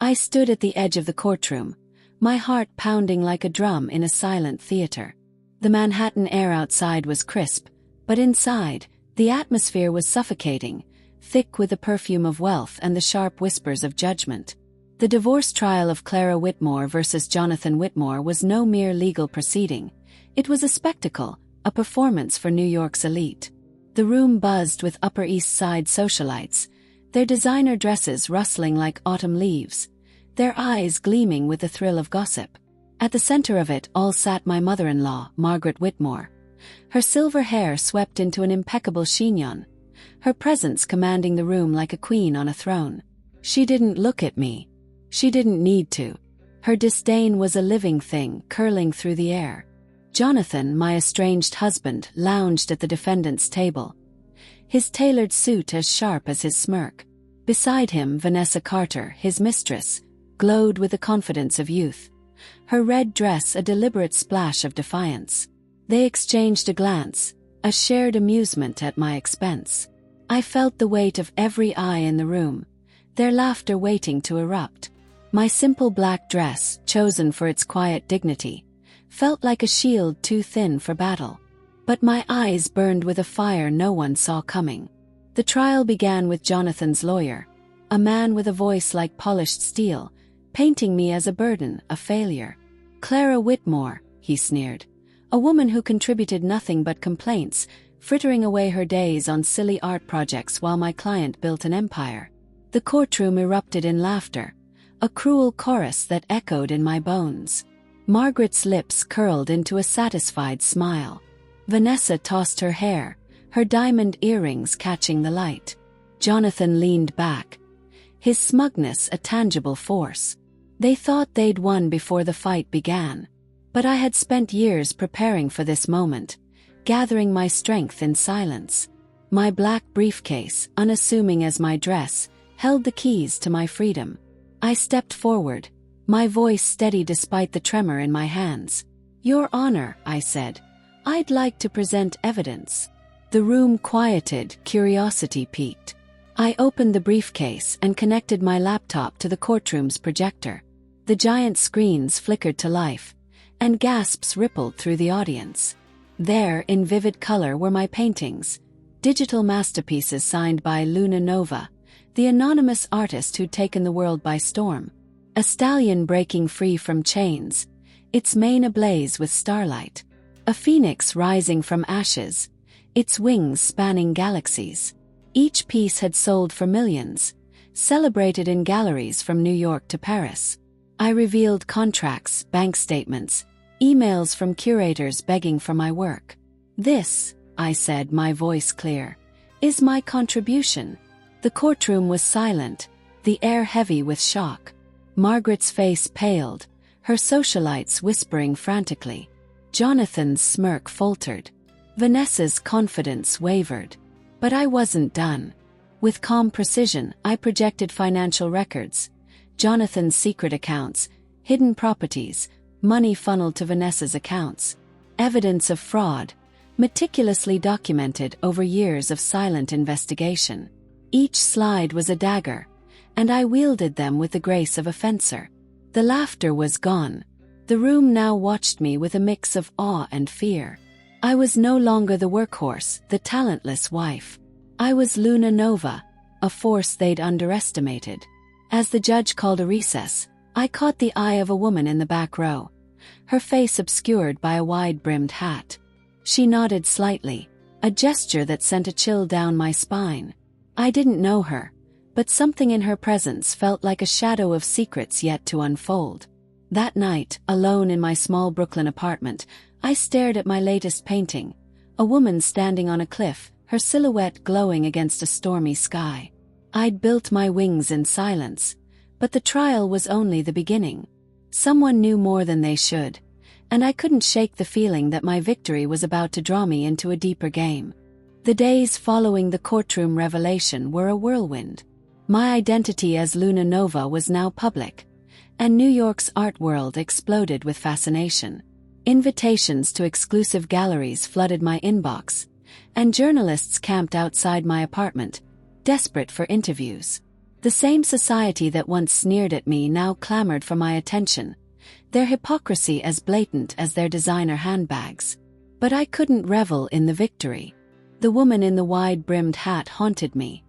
I stood at the edge of the courtroom, my heart pounding like a drum in a silent theater. The Manhattan air outside was crisp, but inside, the atmosphere was suffocating, thick with the perfume of wealth and the sharp whispers of judgment. The divorce trial of Clara Whitmore versus Jonathan Whitmore was no mere legal proceeding. It was a spectacle, a performance for New York's elite. The room buzzed with Upper East Side socialites, their designer dresses rustling like autumn leaves, their eyes gleaming with the thrill of gossip. At the center of it all sat my mother-in-law, Margaret Whitmore. Her silver hair swept into an impeccable chignon, her presence commanding the room like a queen on a throne. She didn't look at me. She didn't need to. Her disdain was a living thing curling through the air. Jonathan, my estranged husband, lounged at the defendant's table, his tailored suit as sharp as his smirk. Beside him, Vanessa Carter, his mistress, glowed with the confidence of youth, her red dress a deliberate splash of defiance. They exchanged a glance, a shared amusement at my expense. I felt the weight of every eye in the room, their laughter waiting to erupt. My simple black dress, chosen for its quiet dignity, felt like a shield too thin for battle. But my eyes burned with a fire no one saw coming. The trial began with Jonathan's lawyer, a man with a voice like polished steel, painting me as a burden, a failure. Clara Whitmore, he sneered. A woman who contributed nothing but complaints, frittering away her days on silly art projects while my client built an empire. The courtroom erupted in laughter, a cruel chorus that echoed in my bones. Margaret's lips curled into a satisfied smile. Vanessa tossed her hair, her diamond earrings catching the light. Jonathan leaned back, his smugness a tangible force. They thought they'd won before the fight began. But I had spent years preparing for this moment, gathering my strength in silence. My black briefcase, unassuming as my dress, held the keys to my freedom. I stepped forward, my voice steady despite the tremor in my hands. "Your Honor," I said, "I'd like to present evidence." The room quieted, curiosity peaked. I opened the briefcase and connected my laptop to the courtroom's projector. The giant screens flickered to life, and gasps rippled through the audience. There, in vivid color, were my paintings, digital masterpieces signed by Luna Nova, the anonymous artist who'd taken the world by storm. A stallion breaking free from chains, its mane ablaze with starlight. A phoenix rising from ashes, its wings spanning galaxies. Each piece had sold for millions, celebrated in galleries from New York to Paris. I revealed contracts, bank statements, emails from curators begging for my work. "This," I said, my voice clear, "is my contribution." The courtroom was silent, the air heavy with shock. Margaret's face paled, her socialites whispering frantically. Jonathan's smirk faltered. Vanessa's confidence wavered. But I wasn't done. With calm precision, I projected financial records, Jonathan's secret accounts, hidden properties, money funneled to Vanessa's accounts. Evidence of fraud, meticulously documented over years of silent investigation. Each slide was a dagger, and I wielded them with the grace of a fencer. The laughter was gone. The room now watched me with a mix of awe and fear. I was no longer the workhorse, the talentless wife. I was Luna Nova, a force they'd underestimated. As the judge called a recess, I caught the eye of a woman in the back row, her face obscured by a wide-brimmed hat. She nodded slightly, a gesture that sent a chill down my spine. I didn't know her, but something in her presence felt like a shadow of secrets yet to unfold. That night, alone in my small Brooklyn apartment, I stared at my latest painting, a woman standing on a cliff, her silhouette glowing against a stormy sky. I'd built my wings in silence, but the trial was only the beginning. Someone knew more than they should, and I couldn't shake the feeling that my victory was about to draw me into a deeper game. The days following the courtroom revelation were a whirlwind. My identity as Luna Nova was now public, and New York's art world exploded with fascination. Invitations to exclusive galleries flooded my inbox, and journalists camped outside my apartment, desperate for interviews. The same society that once sneered at me now clamored for my attention, their hypocrisy as blatant as their designer handbags. But I couldn't revel in the victory. The woman in the wide-brimmed hat haunted me.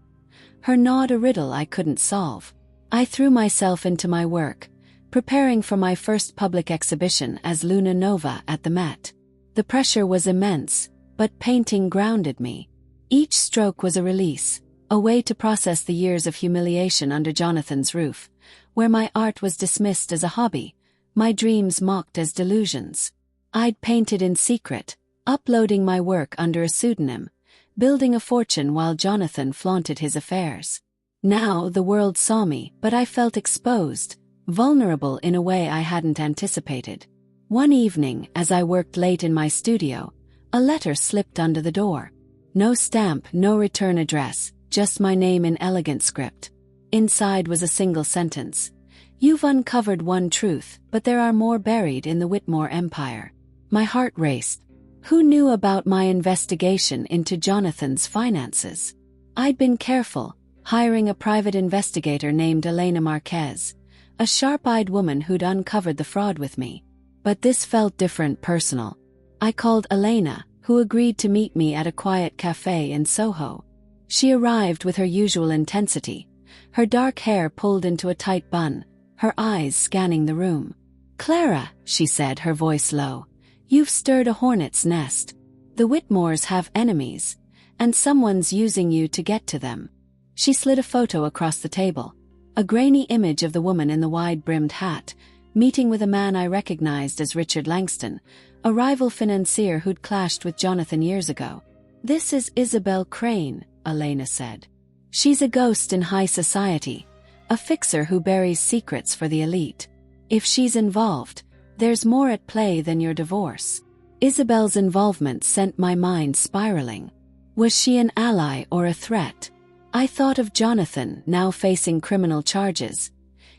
Her nod a riddle I couldn't solve. I threw myself into my work, preparing for my first public exhibition as Luna Nova at the Met. The pressure was immense, but painting grounded me. Each stroke was a release, a way to process the years of humiliation under Jonathan's roof, where my art was dismissed as a hobby, my dreams mocked as delusions. I'd painted in secret, uploading my work under a pseudonym, building a fortune while Jonathan flaunted his affairs. Now the world saw me, but I felt exposed, vulnerable in a way I hadn't anticipated. One evening, as I worked late in my studio, a letter slipped under the door. No stamp, no return address, just my name in elegant script. Inside was a single sentence. "You've uncovered one truth, but there are more buried in the Whitmore empire." My heart raced. Who knew about my investigation into Jonathan's finances? I'd been careful, hiring a private investigator named Elena Marquez, a sharp-eyed woman who'd uncovered the fraud with me. But this felt different, personal. I called Elena, who agreed to meet me at a quiet cafe in Soho. She arrived with her usual intensity, her dark hair pulled into a tight bun, her eyes scanning the room. "Clara," she said, her voice low, "you've stirred a hornet's nest. The Whitmores have enemies, and someone's using you to get to them." She slid a photo across the table, a grainy image of the woman in the wide-brimmed hat, meeting with a man I recognized as Richard Langston, a rival financier who'd clashed with Jonathan years ago. "This is Isabel Crane," Elena said. "She's a ghost in high society, a fixer who buries secrets for the elite. If she's involved, there's more at play than your divorce." Isabel's involvement sent my mind spiraling. Was she an ally or a threat? I thought of Jonathan, now facing criminal charges,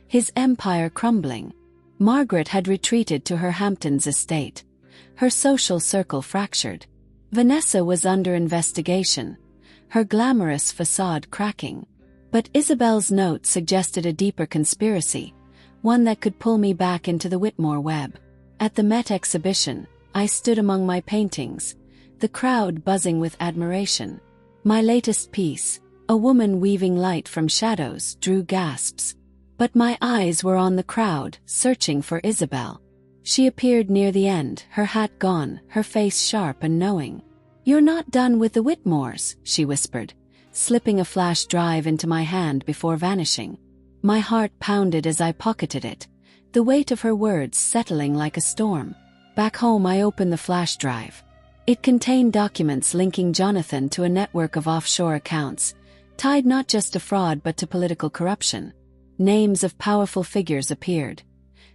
his empire crumbling. Margaret had retreated to her Hamptons estate, her social circle fractured. Vanessa was under investigation, her glamorous facade cracking. But Isabel's note suggested a deeper conspiracy, one that could pull me back into the Whitmore web. At the Met exhibition, I stood among my paintings, the crowd buzzing with admiration. My latest piece, a woman weaving light from shadows, drew gasps. But my eyes were on the crowd, searching for Isabel. She appeared near the end, her hat gone, her face sharp and knowing. "You're not done with the Whitmores," she whispered, slipping a flash drive into my hand before vanishing. My heart pounded as I pocketed it, the weight of her words settling like a storm. Back home I opened the flash drive. It contained documents linking Jonathan to a network of offshore accounts, tied not just to fraud but to political corruption. Names of powerful figures appeared.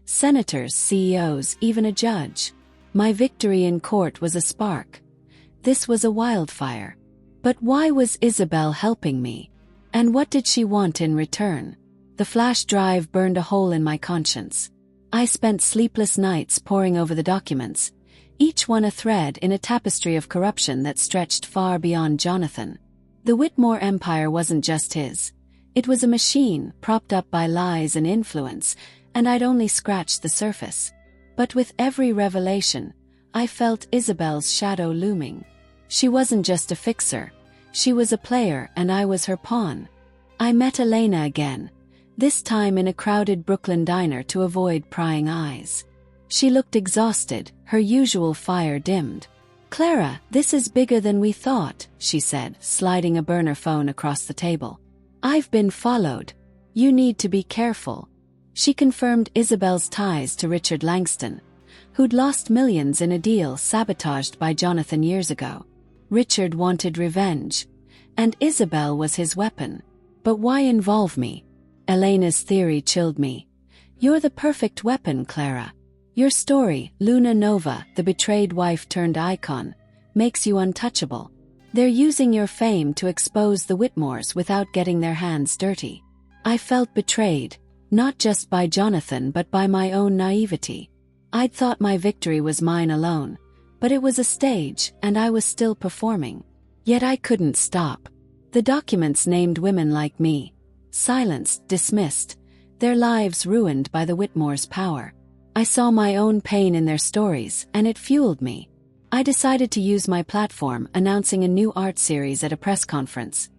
Senators, CEOs, even a judge. My victory in court was a spark. This was a wildfire. But why was Isabel helping me? And what did she want in return? The flash drive burned a hole in my conscience. I spent sleepless nights poring over the documents, each one a thread in a tapestry of corruption that stretched far beyond Jonathan. The Whitmore empire wasn't just his. It was a machine, propped up by lies and influence, and I'd only scratched the surface. But with every revelation, I felt Isabel's shadow looming. She wasn't just a fixer. She was a player, and I was her pawn. I met Elena again, this time in a crowded Brooklyn diner to avoid prying eyes. She looked exhausted, her usual fire dimmed. "Clara, this is bigger than we thought," she said, sliding a burner phone across the table. "I've been followed. You need to be careful." She confirmed Isabel's ties to Richard Langston, who'd lost millions in a deal sabotaged by Jonathan years ago. Richard wanted revenge, and Isabel was his weapon. But why involve me? Elena's theory chilled me. "You're the perfect weapon, Clara. Your story, Luna Nova, the betrayed wife turned icon, makes you untouchable. They're using your fame to expose the Whitmores without getting their hands dirty." I felt betrayed, not just by Jonathan but by my own naivety. I'd thought my victory was mine alone, but it was a stage, and I was still performing. Yet I couldn't stop. The documents named women like me, silenced, dismissed, their lives ruined by the Whitmore's power. I saw my own pain in their stories, and it fueled me. I decided to use my platform, announcing a new art series at a press conference.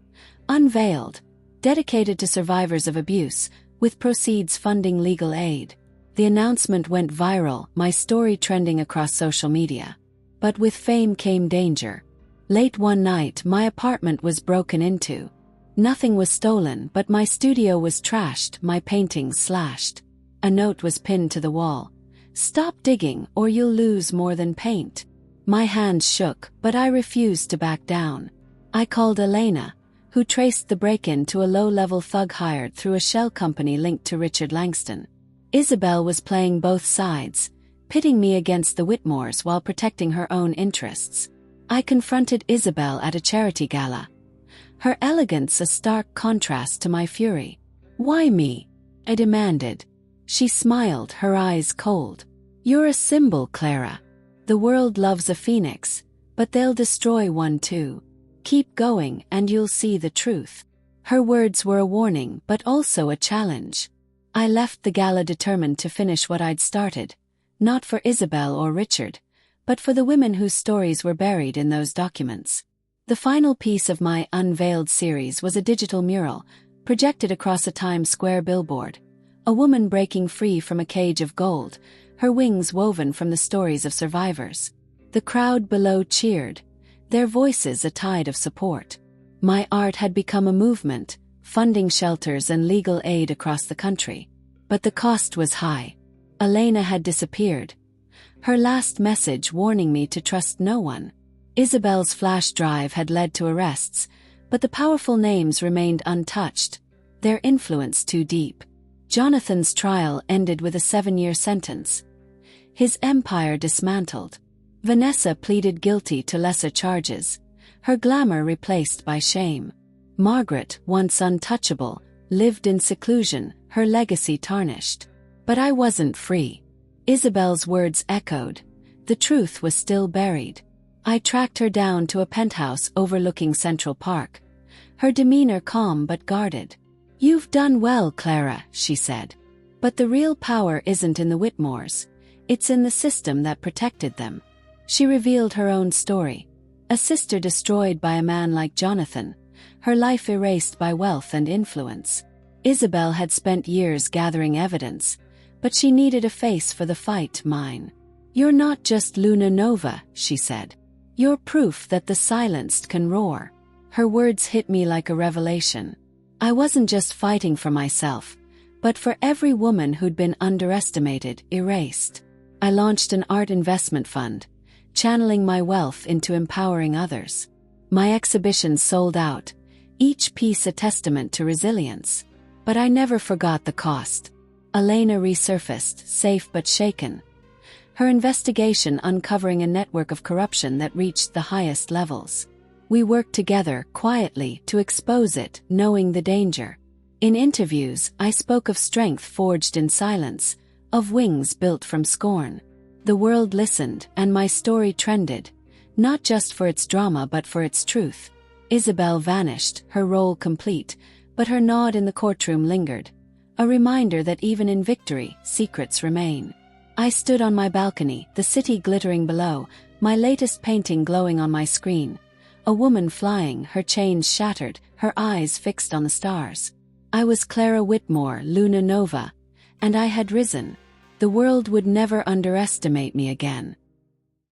Unveiled, dedicated to survivors of abuse, with proceeds funding legal aid. The announcement went viral, my story trending across social media. But with fame came danger. Late one night, my apartment was broken into. Nothing was stolen, but my studio was trashed, my paintings slashed. A note was pinned to the wall. "Stop digging, or you'll lose more than paint." My hands shook, but I refused to back down. I called Elena, who traced the break-in to a low-level thug hired through a shell company linked to Richard Langston. Isabel was playing both sides, pitting me against the Whitmores while protecting her own interests. I confronted Isabel at a charity gala. Her elegance a stark contrast to my fury. "Why me?" I demanded. She smiled, her eyes cold. "You're a symbol, Clara. The world loves a phoenix, but they'll destroy one too. Keep going and you'll see the truth." Her words were a warning, but also a challenge. I left the gala determined to finish what I'd started, not for Isabel or Richard, but for the women whose stories were buried in those documents. The final piece of my Unveiled series was a digital mural, projected across a Times Square billboard. A woman breaking free from a cage of gold, her wings woven from the stories of survivors. The crowd below cheered, their voices a tide of support. My art had become a movement, funding shelters and legal aid across the country. But the cost was high. Elena had disappeared, her last message warning me to trust no one. Isabel's flash drive had led to arrests, but the powerful names remained untouched, their influence too deep. Jonathan's trial ended with a 7-year sentence. His empire dismantled. Vanessa pleaded guilty to lesser charges, her glamour replaced by shame. Margaret, once untouchable, lived in seclusion, her legacy tarnished. But I wasn't free. Isabel's words echoed. The truth was still buried. I tracked her down to a penthouse overlooking Central Park, her demeanor calm but guarded. "You've done well, Clara," she said. "But the real power isn't in the Whitmores. It's in the system that protected them." She revealed her own story. A sister destroyed by a man like Jonathan, her life erased by wealth and influence. Isabel had spent years gathering evidence, but she needed a face for the fight, mine. "You're not just Luna Nova," she said. "You're proof that the silenced can roar." Her words hit me like a revelation. I wasn't just fighting for myself, but for every woman who'd been underestimated, erased. I launched an art investment fund, channeling my wealth into empowering others. My exhibitions sold out, each piece a testament to resilience. But I never forgot the cost. Elena resurfaced, safe but shaken, her investigation uncovering a network of corruption that reached the highest levels. We worked together, quietly, to expose it, knowing the danger. In interviews, I spoke of strength forged in silence, of wings built from scorn. The world listened, and my story trended, not just for its drama but for its truth. Isabel vanished, her role complete, but her nod in the courtroom lingered, a reminder that even in victory, secrets remain. I stood on my balcony, the city glittering below, my latest painting glowing on my screen. A woman flying, her chains shattered, her eyes fixed on the stars. I was Clara Whitmore, Luna Nova, and I had risen. The world would never underestimate me again.